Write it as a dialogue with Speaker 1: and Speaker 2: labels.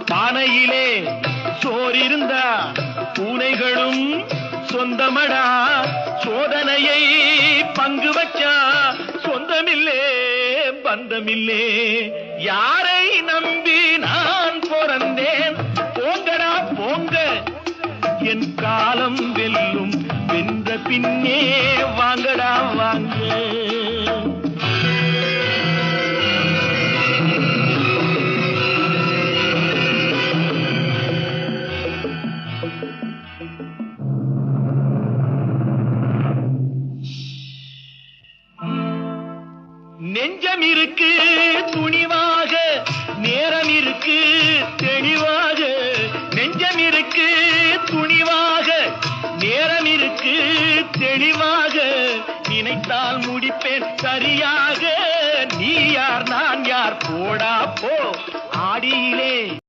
Speaker 1: பானையிலே சோறிருந்தா பூனைகளும் சொந்தமடா. சோதனையை பங்கு வச்சா சொந்தமில்லே பந்தமில்லே. யாரை நம்பி நான் பிறந்தேன்? போங்கடா போங்க, என் காலம் வெல்லும். வென்ற பின்னே வாங்கடா வாங்க. நெஞ்சம் இருக்கு துணிவாக, நேரம் இருக்கு தெளிவாக. நெஞ்சம் இருக்கு துணிவாக, நேரம் இருக்கு தெளிவாக. நினைத்தால் முடிப்பேன் சரியாக. நீ யார் நான் யார், போடா போ. ஆடியிலே